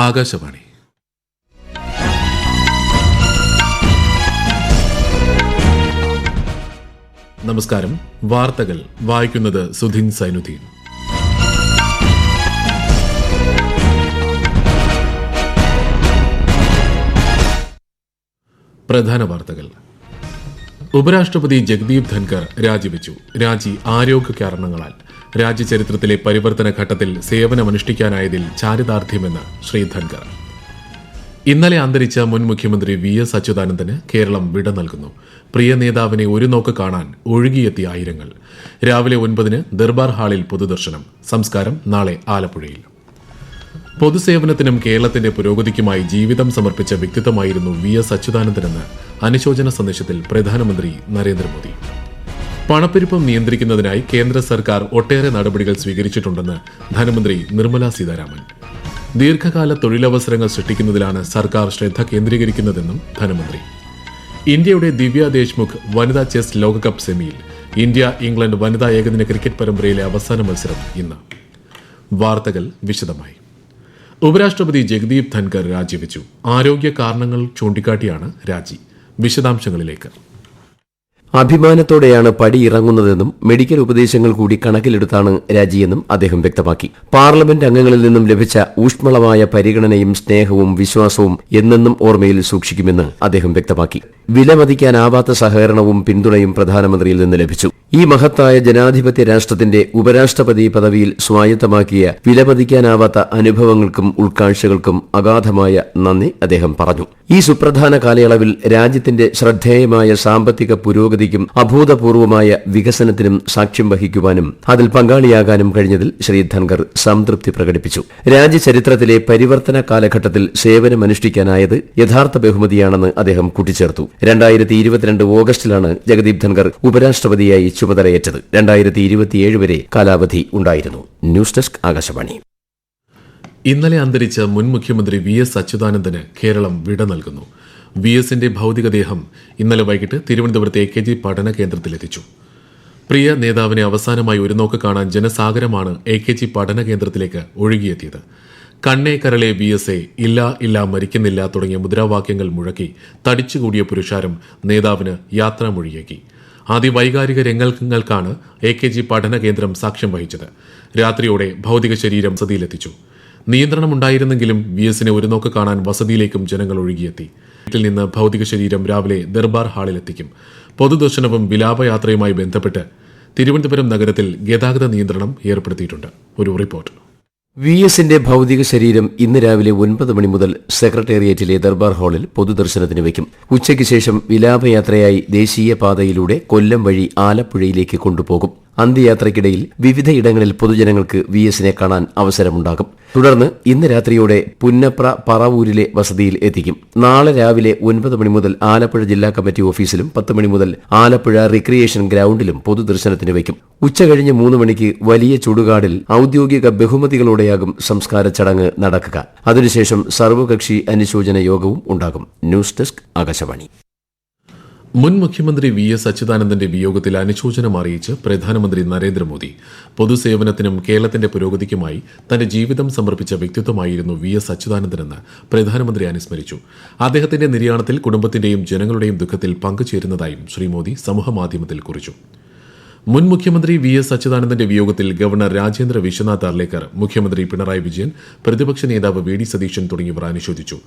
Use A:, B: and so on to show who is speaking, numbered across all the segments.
A: ആകാശവാണി. നമസ്കാരം. വാർത്തകൾ വായിക്കുന്നത് സുധിൻ സൈനുദ്ദീൻ. പ്രധാന വാർത്തകൾ. ഉപരാഷ്ട്രപതി ജഗ്ദീപ് ധൻകർ രാജിവെച്ചു. രാജി ആരോഗ്യ കാരണങ്ങളാൽ. രാജ്യചരിത്രത്തിലെ പരിവർത്തന ഘട്ടത്തിൽ സേവനമനുഷ്ഠിക്കാനായതിൽ ചാരിതാർത്ഥ്യമെന്ന് ശ്രീ ധൻകർ. ഇന്നലെ അന്തരിച്ച മുൻ മുഖ്യമന്ത്രി VS അച്യുതാനന്ദന് കേരളം വിട നൽകുന്നു. പ്രിയ നേതാവിനെ ഒരു നോക്ക് കാണാൻ ഒഴുകിയെത്തിയ ആയിരങ്ങൾ. രാവിലെ 9 ദർബാർ ഹാളിൽ പൊതുദർശനം. സംസ്കാരം നാളെ ആലപ്പുഴയിൽ. പൊതുസേവനത്തിനും കേരളത്തിന്റെ പുരോഗതിക്കുമായി ജീവിതം സമർപ്പിച്ച വ്യക്തിത്വമായിരുന്നു VS അച്യുതാനന്ദനെന്ന് അനുശോചന സന്ദേശത്തിൽ പ്രധാനമന്ത്രി നരേന്ദ്രമോദി. പണപ്പെരുപ്പം നിയന്ത്രിക്കുന്നതിനായി കേന്ദ്ര സർക്കാർ ഒട്ടേറെ നടപടികൾ സ്വീകരിച്ചിട്ടുണ്ടെന്ന് ധനമന്ത്രി നിർമ്മല സീതാരാമൻ. ദീർഘകാല തൊഴിലവസരങ്ങൾ സൃഷ്ടിക്കുന്നതിലാണ് സർക്കാർ ശ്രദ്ധ കേന്ദ്രീകരിക്കുന്നതെന്നും ധനമന്ത്രി. ഇന്ത്യയുടെ ദിവ്യ ദേശ്മുഖ് വനിതാ ചെസ് ലോകകപ്പ് സെമിയിൽ. ഇന്ത്യ ഇംഗ്ലണ്ട് വനിതാ ഏകദിന ക്രിക്കറ്റ് പരമ്പരയിലെ അവസാന മത്സരം ഇന്ന്. വാർത്തകൾ വിശദമായി. ഉപരാഷ്ട്രപതി ജഗ്ദീപ് ധൻകർ രാജിവെച്ചു. ആരോഗ്യ കാരണങ്ങൾ ചൂണ്ടിക്കാട്ടിയാണ് രാജി. വിശദാംശങ്ങളിലേക്ക്.
B: അഭിമാനത്തോടെയാണ് പടിയിറങ്ങുന്നതെന്നും മെഡിക്കൽ ഉപദേശങ്ങൾ കൂടി കണക്കിലെടുത്താണ് രാജിയെന്നും അദ്ദേഹം വ്യക്തമാക്കി. പാർലമെന്റ് അംഗങ്ങളിൽ നിന്നും ലഭിച്ച ഊഷ്മളമായ പരിഗണനയും സ്നേഹവും വിശ്വാസവും എന്നെന്നും ഓർമ്മയിൽ സൂക്ഷിക്കുമെന്ന് അദ്ദേഹം വ്യക്തമാക്കി. വിലമതിക്കാനാവാത്ത സഹകരണവും പിന്തുണയും പ്രധാനമന്ത്രിയിൽ നിന്ന് ലഭിച്ചു. ഈ മഹത്തായ ജനാധിപത്യ രാഷ്ട്രത്തിന്റെ ഉപരാഷ്ട്രപതി പദവിയിൽ സ്വായത്തമാക്കിയ വിലമതിക്കാനാവാത്ത അനുഭവങ്ങൾക്കും ഉൾക്കാഴ്ചകൾക്കും അഗാധമായ നന്ദി അദ്ദേഹം പറഞ്ഞു. ഈ സുപ്രധാന കാലയളവിൽ രാജ്യത്തിന്റെ ശ്രദ്ധേയമായ സാമ്പത്തിക പുരോഗതിക്കും അഭൂതപൂർവമായ വികസനത്തിനും സാക്ഷ്യം വഹിക്കുവാനും അതിൽ പങ്കാളിയാകാനും കഴിഞ്ഞതിൽ ശ്രീ ധൻകർ സംതൃപ്തി പ്രകടിപ്പിച്ചു. രാജ്യചരിത്രത്തിലെ പരിവർത്തന കാലഘട്ടത്തിൽ സേവനമനുഷ്ഠിക്കാനായത് യഥാർത്ഥ ബഹുമതിയാണെന്ന് അദ്ദേഹം കൂട്ടിച്ചേർത്തു. 2022 ഓഗസ്റ്റിലാണ് ജഗദീപ് ധൻകർ ഉപരാഷ്ട്രപതിയായി ചുമതലയേറ്റത്. 2027 വരെ കാലാവധി ഉണ്ടായിരുന്നു. News desk Akashvani.
A: ഇന്നലെ അന്തരിച്ച മുൻ മുഖ്യമന്ത്രി VS അച്യുതാനന്ദന് കേരളം വിട നൽകുന്നു. VSന്റെ ഭൌതികദേഹം ഇന്നലെ വൈകിട്ട് തിരുവനന്തപുരത്തെ AKG പഠന കേന്ദ്രത്തിലെത്തിച്ചു. പ്രിയ നേതാവിനെ അവസാനമായി ഒരു നോക്ക് കാണാൻ ജനസാഗരമാണ് AKG പഠന കേന്ദ്രത്തിലേക്ക് ഒഴുകിയെത്തിയത്. കണ്ണേ കരളെ VSA, ഇല്ല ഇല്ല മരിക്കുന്നില്ല തുടങ്ങിയ മുദ്രാവാക്യങ്ങൾ മുഴക്കി തടിച്ചുകൂടിയ പുരുഷാരം നേതാവിന് യാത്രാമൊഴിയേകി. അതിവൈകാരിക രംഗങ്ങൾക്കാണ് AKG പഠന കേന്ദ്രം സാക്ഷ്യം വഹിച്ചത്. രാത്രിയോടെ ഭൌതിക ശരീരം വസതിയിലെത്തിച്ചു. നിയന്ത്രണമുണ്ടായിരുന്നെങ്കിലും VSനെ ഒരു നോക്ക് കാണാൻ വസതിയിലേക്കും ജനങ്ങൾ ഒഴുകിയെത്തി. വീട്ടിൽ നിന്ന് ഭൌതിക ശരീരം രാവിലെ ദർബാർ ഹാളിലെത്തിക്കും. പൊതുദർശനവും വിലാപയാത്രയുമായി ബന്ധപ്പെട്ട് തിരുവനന്തപുരം നഗരത്തിൽ ഗതാഗത നിയന്ത്രണം ഏർപ്പെടുത്തിയിട്ടുണ്ട്. ഒരു റിപ്പോർട്ട്.
B: VSന്റെ ഭൌതിക ശരീരം ഇന്ന് രാവിലെ 9 മണി മുതൽ സെക്രട്ടേറിയറ്റിലെ ദർബാർ ഹാളിൽ പൊതുദർശനത്തിന് വയ്ക്കും. ഉച്ചയ്ക്ക് ശേഷം വിലാപയാത്രയായി ദേശീയപാതയിലൂടെ കൊല്ലം വഴി ആലപ്പുഴയിലേക്ക് കൊണ്ടുപോകും. അന്ത്യയാത്രയ്ക്കിടയിൽ വിവിധയിടങ്ങളിൽ പൊതുജനങ്ങൾക്ക് VSനെ കാണാൻ അവസരമുണ്ടാകും. തുടർന്ന് ഇന്ന് രാത്രിയോടെ പുന്നപ്ര പറവൂരിലെ വസതിയിൽ എത്തിക്കും. നാളെ രാവിലെ 9 മണി മുതൽ ആലപ്പുഴ ജില്ലാ കമ്മിറ്റി ഓഫീസിലും 10 മണി മുതൽ ആലപ്പുഴ റിക്രിയേഷൻ ഗ്രൌണ്ടിലും പൊതുദർശനത്തിന് വയ്ക്കും. ഉച്ചകഴിഞ്ഞ് 3 മണിക്ക് വലിയ ചുടുകാടിൽ ഔദ്യോഗിക ബഹുമതികളോടെയാകും സംസ്കാര ചടങ്ങ് നടക്കുക. അതിനുശേഷം സർവകക്ഷി അനുശോചന യോഗവും ഉണ്ടാകും. News desk Akashvani.
A: മുൻ മുഖ്യമന്ത്രി VS അച്യുതാനന്ദന്റെ വിയോഗത്തിൽ അനുശോചനം അറിയിച്ച് പ്രധാനമന്ത്രി നരേന്ദ്രമോദി. പൊതുസേവനത്തിനും കേരളത്തിന്റെ പുരോഗതിക്കുമായി തന്റെ ജീവിതം സമർപ്പിച്ച വ്യക്തിത്വമായിരുന്നു VS അച്യുതാനന്ദനെന്ന് പ്രധാനമന്ത്രി അനുസ്മരിച്ചു. അദ്ദേഹത്തിന്റെ നിര്യാണത്തിൽ കുടുംബത്തിന്റെയും ജനങ്ങളുടെയും ദുഃഖത്തിൽ പങ്കുചേരുന്നതായും ശ്രീ മോദി സമൂഹമാധ്യമത്തിൽ കുറിച്ചു. മുൻ മുഖ്യമന്ത്രി VS അച്യുതാനന്ദന്റെ വിയോഗത്തിൽ ഗവർണർ രാജേന്ദ്ര വിശ്വനാഥ് അർലേക്കർ, മുഖ്യമന്ത്രി പിണറായി വിജയൻ, പ്രതിപക്ഷ നേതാവ് VD സതീശൻ തുടങ്ങിയവർ അനുശോചിച്ചു.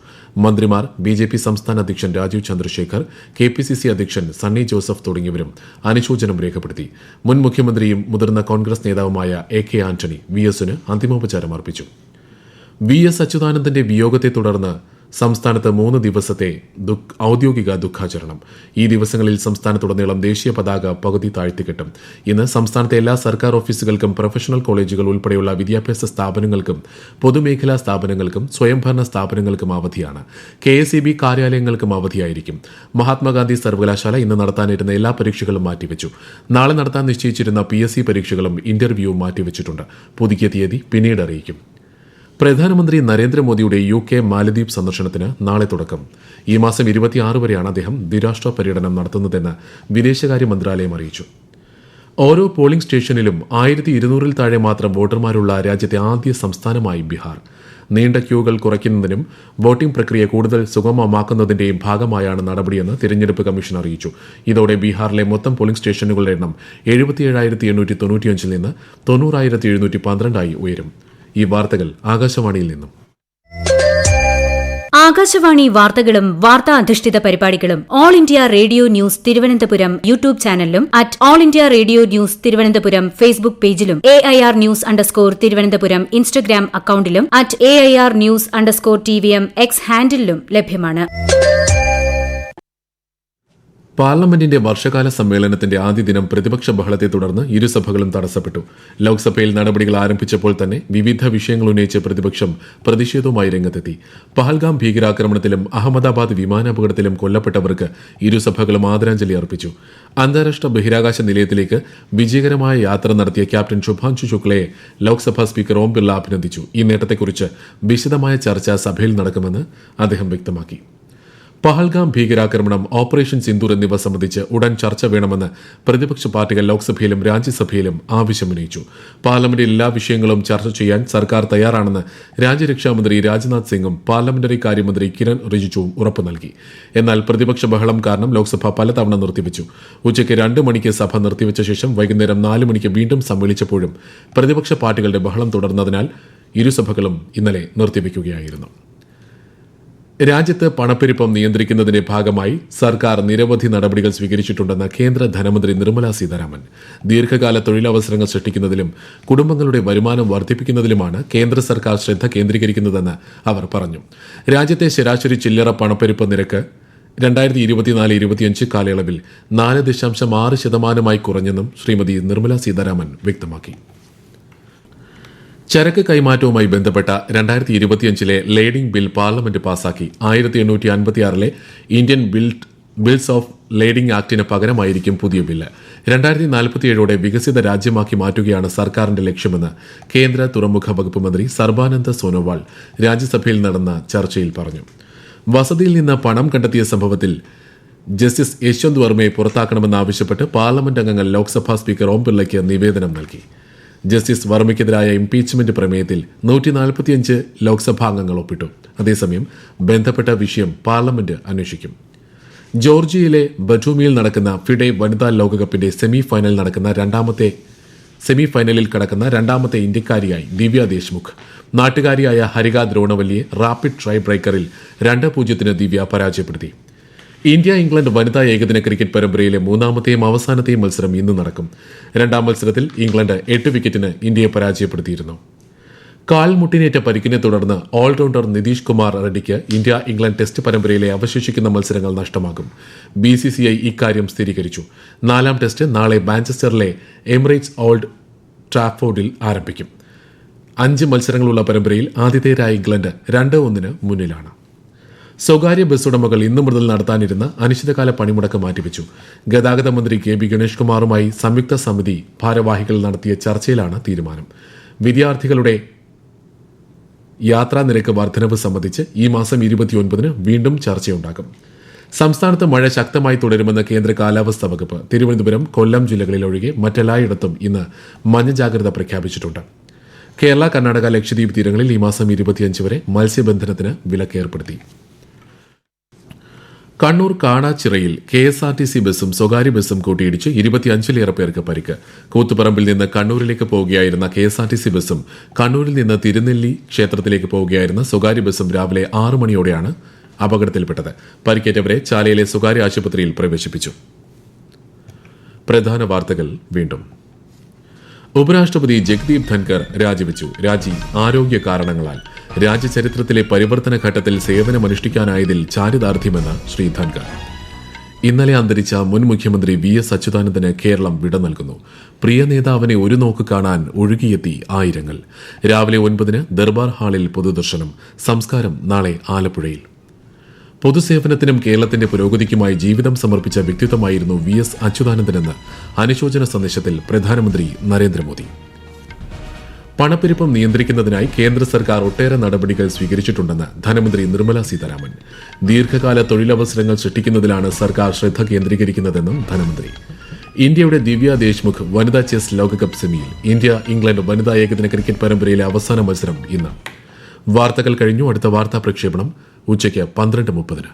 A: മന്ത്രിമാർ, BJP സംസ്ഥാന അധ്യക്ഷൻ രാജീവ് ചന്ദ്രശേഖർ, KPCC അധ്യക്ഷൻ സണ്ണി ജോസഫ് തുടങ്ങിയവരും അനുശോചനം രേഖപ്പെടുത്തി. മുൻ മുഖ്യമന്ത്രിയും മുതിർന്ന കോൺഗ്രസ് നേതാവുമായ AK ആന്റണി VSന് അന്തിമോപചാരം അർപ്പിച്ചു. VS അച്യുതാനന്ദന്റെ വിയോഗത്തെ തുടർന്ന് സംസ്ഥാനത്ത് 3 ദിവസത്തെ ഔദ്യോഗിക ദുഃഖാചരണം. ഈ ദിവസങ്ങളിൽ സംസ്ഥാനത്തുടനീളം ദേശീയ പതാക പകുതി താഴ്ത്തിക്കെട്ടും. ഇന്ന് സംസ്ഥാനത്തെ എല്ലാ സർക്കാർ ഓഫീസുകൾക്കും പ്രൊഫഷണൽ കോളേജുകൾ ഉൾപ്പെടെയുള്ള വിദ്യാഭ്യാസ സ്ഥാപനങ്ങൾക്കും പൊതുമേഖലാ സ്ഥാപനങ്ങൾക്കും സ്വയംഭരണ സ്ഥാപനങ്ങൾക്കും അവധിയാണ്. KSEB കാര്യാലയങ്ങൾക്കും അവധിയായിരിക്കും. മഹാത്മാഗാന്ധി സർവകലാശാല ഇന്ന് നടത്താനിരുന്ന എല്ലാ പരീക്ഷകളും മാറ്റിവെച്ചു. നാളെ നടത്താൻ നിശ്ചയിച്ചിരുന്ന PSC പരീക്ഷകളും ഇന്റർവ്യൂവും മാറ്റിവെച്ചിട്ടുണ്ട്. പുതുക്കിയ തീയതി പിന്നീട് അറിയിക്കും. പ്രധാനമന്ത്രി നരേന്ദ്രമോദിയുടെ UK മാലദ്വീപ് സന്ദർശനത്തിന് നാളെ തുടക്കം. ഈ മാസം 26 വരെയാണ് അദ്ദേഹം ദ്വിരാഷ്ട്ര പര്യടനം നടത്തുന്നതെന്ന് വിദേശകാര്യ മന്ത്രാലയം അറിയിച്ചു. ഓരോ പോളിംഗ് സ്റ്റേഷനിലും 1200-ൽ താഴെ മാത്രം വോട്ടർമാരുള്ള രാജ്യത്തെ ആദ്യ സംസ്ഥാനമായി ബീഹാർ. നീണ്ട ക്യൂകൾ കുറയ്ക്കുന്നതിനും വോട്ടിംഗ് പ്രക്രിയ കൂടുതൽ സുഗമമാക്കുന്നതിന്റെയും ഭാഗമായാണ് നടപടിയെന്ന് തിരഞ്ഞെടുപ്പ് കമ്മീഷൻ അറിയിച്ചു. ഇതോടെ ബീഹാറിലെ മൊത്തം പോളിംഗ് സ്റ്റേഷനുകളുടെ എണ്ണം 77,895 നിന്ന് 90,712 ഉയരും. ഈ വാർത്തകൾ ആകാശവാണിയിൽ നിന്നും.
C: ആകാശവാണി വാർത്തകളും വാർത്താ അധിഷ്ഠിത പരിപാടികളും all India radio news Thiruvananthapuram YouTube ചാനലിലും at all India radio news Thiruvananthapuram Facebook പേജിലും AIR ന്യൂസ് _തിരുവനന്തപുരം ഇൻസ്റ്റഗ്രാം അക്കൌണ്ടിലും at AIR news _TVM X ഹാൻഡിലും ലഭ്യമാണ്.
A: പാർലമെന്റിന്റെ വർഷകാല സമ്മേളനത്തിന്റെ ആദ്യ ദിനം പ്രതിപക്ഷ ബഹളത്തെ തുടർന്ന് ഇരുസഭകളും തടസ്സപ്പെട്ടു. ലോക്സഭയിൽ നടപടികൾ ആരംഭിച്ചപ്പോൾ തന്നെ വിവിധ വിഷയങ്ങൾ ഉന്നയിച്ച് പ്രതിപക്ഷം പ്രതിഷേധവുമായി രംഗത്തെത്തി. പഹൽഗാം ഭീകരാക്രമണത്തിലും അഹമ്മദാബാദ് വിമാനാപകടത്തിലും കൊല്ലപ്പെട്ടവർക്ക് ഇരുസഭകളും ആദരാഞ്ജലി അർപ്പിച്ചു. അന്താരാഷ്ട്ര ബഹിരാകാശ നിലയത്തിലേക്ക് വിജയകരമായ യാത്ര നടത്തിയ ക്യാപ്റ്റൻ ശുഭാൻശു ശുക്ലയെ ലോക്സഭാ സ്പീക്കർ ഓം ബിർള അഭിനന്ദിച്ചു. ഈ നേട്ടത്തെക്കുറിച്ച് വിശദമായ ചർച്ച സഭയിൽ നടക്കുമെന്ന് അദ്ദേഹം വ്യക്തമാക്കി. പഹൽഗാം ഭീകരാക്രമണം, ഓപ്പറേഷൻ സിന്ദൂർ എന്നിവ സംബന്ധിച്ച് ഉടൻ ചർച്ച വേണമെന്ന് പ്രതിപക്ഷ പാർട്ടികൾ ലോക്സഭയിലും രാജ്യസഭയിലും ആവശ്യമുന്നയിച്ചു. പാർലമെന്റിൽ എല്ലാ വിഷയങ്ങളും ചർച്ച ചെയ്യാൻ സർക്കാർ തയ്യാറാണെന്ന് രാജ്യരക്ഷാമന്ത്രി രാജ്നാഥ് സിംഗും പാർലമെന്ററി കാര്യമന്ത്രി കിരൺ റിജിജുവും ഉറപ്പു നൽകി. എന്നാൽ പ്രതിപക്ഷ ബഹളം കാരണം ലോക്സഭ പലതവണ നിർത്തിവച്ചു. ഉച്ചയ്ക്ക് 2 മണിക്ക് സഭ നിർത്തിവച്ച ശേഷം വൈകുന്നേരം 4 മണിക്ക് വീണ്ടും സമ്മേളിച്ചപ്പോഴും പ്രതിപക്ഷ പാർട്ടികളുടെ ബഹളം തുടർന്നതിനാൽ ഇരുസഭകളും ഇന്നലെ നിർത്തിവയ്ക്കുകയായിരുന്നു. രാജ്യത്ത് പണപ്പെരുപ്പം നിയന്ത്രിക്കുന്നതിന്റെ ഭാഗമായി സർക്കാർ നിരവധി നടപടികൾ സ്വീകരിച്ചിട്ടുണ്ടെന്ന് കേന്ദ്ര ധനമന്ത്രി നിർമ്മല സീതാരാമൻ. ദീർഘകാല തൊഴിലവസരങ്ങൾ സൃഷ്ടിക്കുന്നതിലും കുടുംബങ്ങളുടെ വരുമാനം വർദ്ധിപ്പിക്കുന്നതിലുമാണ് കേന്ദ്ര സർക്കാർ ശ്രദ്ധ കേന്ദ്രീകരിക്കുന്നതെന്ന് അവർ പറഞ്ഞു. രാജ്യത്തെ ശരാശരി ചില്ലറ പണപ്പെരുപ്പ നിരക്ക് 2024-25 കാലയളവിൽ 4.6% കുറഞ്ഞെന്നും ശ്രീമതി നിർമ്മല സീതാരാമൻ വ്യക്തമാക്കി. ചരക്ക് കൈമാറ്റവുമായി ബന്ധപ്പെട്ട 2025 ലേഡിംഗ് ബിൽ പാർലമെന്റ് പാസാക്കി. 1856 ഇന്ത്യൻ ബിൽസ് ഓഫ് ലേഡിംഗ് ആക്ടിന് പകരമായിരിക്കും പുതിയ ബില്ല്. 2047 വികസിത രാജ്യമാക്കി മാറ്റുകയാണ് സർക്കാരിന്റെ ലക്ഷ്യമെന്ന് കേന്ദ്ര തുറമുഖ വകുപ്പ് മന്ത്രി സർബാനന്ദ സോനോവാൾ രാജ്യസഭയിൽ നടന്ന ചർച്ചയിൽ പറഞ്ഞു. വസതിയിൽ നിന്ന് പണം കണ്ടെത്തിയ സംഭവത്തിൽ ജസ്റ്റിസ് യശ്വന്ത് വർമ്മയെ പുറത്താക്കണമെന്നാവശ്യപ്പെട്ട് പാർലമെന്റ് അംഗങ്ങൾ ലോക്സഭാ സ്പീക്കർ ഓം ബിർളയ്ക്ക് നിവേദനം നൽകി. ജസ്റ്റിസ് വർമ്മയ്ക്കെതിരായ ഇംപീച്ച്മെന്റ് പ്രമേയത്തിൽ 145 ലോക്സഭാംഗങ്ങൾ ഒപ്പിട്ടു. അതേസമയം ബന്ധപ്പെട്ട വിഷയം പാർലമെന്റ് അന്വേഷിക്കും. ജോർജിയയിലെ ബറ്റൂമിയിൽ നടക്കുന്ന ഫിഡെ വനിതാ ലോകകപ്പിന്റെ സെമിഫൈനലിൽ കടക്കുന്ന രണ്ടാമത്തെ ഇന്ത്യക്കാരിയായി ദിവ്യ ദേശ്മുഖ്. നാട്ടുകാരിയായ ഹരിക ദ്രോണവല്ലിയെ റാപ്പിഡ് ട്രൈ ബ്രേക്കറിൽ 2-0 ദിവ്യ പരാജയപ്പെടുത്തി. ഇന്ത്യ ഇംഗ്ലണ്ട് വനിതാ ഏകദിന ക്രിക്കറ്റ് പരമ്പരയിലെ മൂന്നാമത്തെയും അവസാനത്തെയും മത്സരം ഇന്ന് നടക്കും. രണ്ടാം മത്സരത്തിൽ ഇംഗ്ലണ്ട് 8 വിക്കറ്റിന് ഇന്ത്യയെ പരാജയപ്പെടുത്തിയിരുന്നു. കാൽമുട്ടിനേറ്റ പരിക്കിനെ തുടർന്ന് ഓൾറൗണ്ടർ നിതീഷ് കുമാർ റെഡ്ഡിക്ക് ഇന്ത്യ ഇംഗ്ലണ്ട് ടെസ്റ്റ് പരമ്പരയിലെ അവശേഷിക്കുന്ന മത്സരങ്ങൾ നഷ്ടമാകും. BCCI ഇക്കാര്യം സ്ഥിരീകരിച്ചു. 4ാം ടെസ്റ്റ് നാളെ മാഞ്ചസ്റ്ററിലെ എമിറേറ്റ്സ് ഓൾഡ് ട്രാഫോർഡിൽ ആരംഭിക്കും. 5 മത്സരങ്ങളുള്ള പരമ്പരയിൽ ആതിഥേയരായ ഇംഗ്ലണ്ട് 2-1 മുന്നിലാണ്. സ്വകാര്യ ബസ് ഉടമകൾ ഇന്നു മുതൽ നടത്താനിരുന്ന അനിശ്ചിതകാല പണിമുടക്ക് മാറ്റിവെച്ചു. ഗതാഗത മന്ത്രി KB ഗണേഷ് കുമാറുമായി സംയുക്ത സമിതി ഭാരവാഹികൾ നടത്തിയ ചർച്ചയിലാണ് തീരുമാനം. വിദ്യാർത്ഥികളുടെ യാത്രാ നിരക്ക് വർധനവ് സംബന്ധിച്ച് ഈ മാസം 29 വീണ്ടും ചർച്ചയുണ്ടാകും. സംസ്ഥാനത്ത് മഴ ശക്തമായി തുടരുമെന്ന് കേന്ദ്ര കാലാവസ്ഥാ വകുപ്പ്. തിരുവനന്തപുരം, കൊല്ലം ജില്ലകളിലൊഴികെ മറ്റെല്ലായിടത്തും ഇന്ന് മഞ്ഞ ജാഗ്രത പ്രഖ്യാപിച്ചിട്ടുണ്ട്. കേരള, കർണാടക, ലക്ഷദ്വീപ് തീരങ്ങളിൽ ഈ മാസം 25 വരെ മത്സ്യബന്ധനത്തിന് വിലക്കേർപ്പെടുത്തി. കണ്ണൂർ കാടാച്ചിറയിൽ KSRTC ബസും സ്വകാര്യ ബസും കൂട്ടിയിടിച്ച് 25ലേറെ പേർക്ക് പരിക്ക്. കൂത്തുപറമ്പിൽ നിന്ന് കണ്ണൂരിലേക്ക് പോവുകയായിരുന്ന KSRTC ബസും കണ്ണൂരിൽ നിന്ന് തിരുനെല്ലി ക്ഷേത്രത്തിലേക്ക് പോവുകയായിരുന്ന സ്വകാര്യ ബസും രാവിലെ 6 മണിയോടെയാണ് അപകടത്തിൽപ്പെട്ടത്. പരിക്കേറ്റവരെ ചാലയിലെ സ്വകാര്യ ആശുപത്രിയിൽ പ്രവേശിപ്പിച്ചു. പ്രധാന വാർത്തകൾ വീണ്ടും. ഉപരാഷ്ട്രപതി ജഗ്ദീപ് ധൻകർ രാജിവെച്ചു. രാജി ആരോഗ്യ കാരണങ്ങളാൽ. രാജ്യചരിത്രത്തിലെ പരിവർത്തന ഘട്ടത്തിൽ സേവനമനുഷ്ഠിക്കാനായതിൽ ചാരിതാർത്ഥ്യമെന്ന് ശ്രീ ധൻകർ. ഇന്നലെ അന്തരിച്ച മുൻ മുഖ്യമന്ത്രി VS അച്യുതാനന്ദന് കേരളം വിട നൽകുന്നു. പ്രിയ നേതാവിനെ ഒരു നോക്ക് കാണാൻ ഒഴുകിയെത്തി ആയിരങ്ങൾ. രാവിലെ 9 ദർബാർ ഹാളിൽ പൊതുദർശനം. സംസ്കാരം നാളെ ആലപ്പുഴയിൽ. പൊതുസേവനത്തിനും കേരളത്തിന്റെ പുരോഗതിക്കുമായി ജീവിതം സമർപ്പിച്ച വ്യക്തിത്വമായിരുന്നു VS അച്യുതാനന്ദനെന്ന് അനുശോചന സന്ദേശത്തിൽ പ്രധാനമന്ത്രി നരേന്ദ്രമോദി. പണപ്പെരുപ്പം നിയന്ത്രിക്കുന്നതിനായി കേന്ദ്ര സർക്കാർ ഒട്ടേറെ നടപടികൾ സ്വീകരിച്ചിട്ടുണ്ടെന്ന് ധനമന്ത്രി നിർമ്മല സീതാരാമൻ. ദീർഘകാല തൊഴിലവസരങ്ങൾ സൃഷ്ടിക്കുന്നതിലാണ് സർക്കാർ ശ്രദ്ധ കേന്ദ്രീകരിക്കുന്നതെന്നും ധനമന്ത്രി. ഇന്ത്യയുടെ ദിവ്യ ദേശ്മുഖ് വനിതാ ചെസ് ലോകകപ്പ് സെമിയിൽ. ഇന്ത്യ ഇംഗ്ലണ്ട് വനിതാ ഏകദിന ക്രിക്കറ്റ് പരമ്പരയിലെ അവസാന മത്സരം ഇന്ന്. വാർത്തകൾ കഴിഞ്ഞു. അടുത്ത വാർത്താ പ്രക്ഷേപണം ഉച്ചയ്ക്ക് 12:30.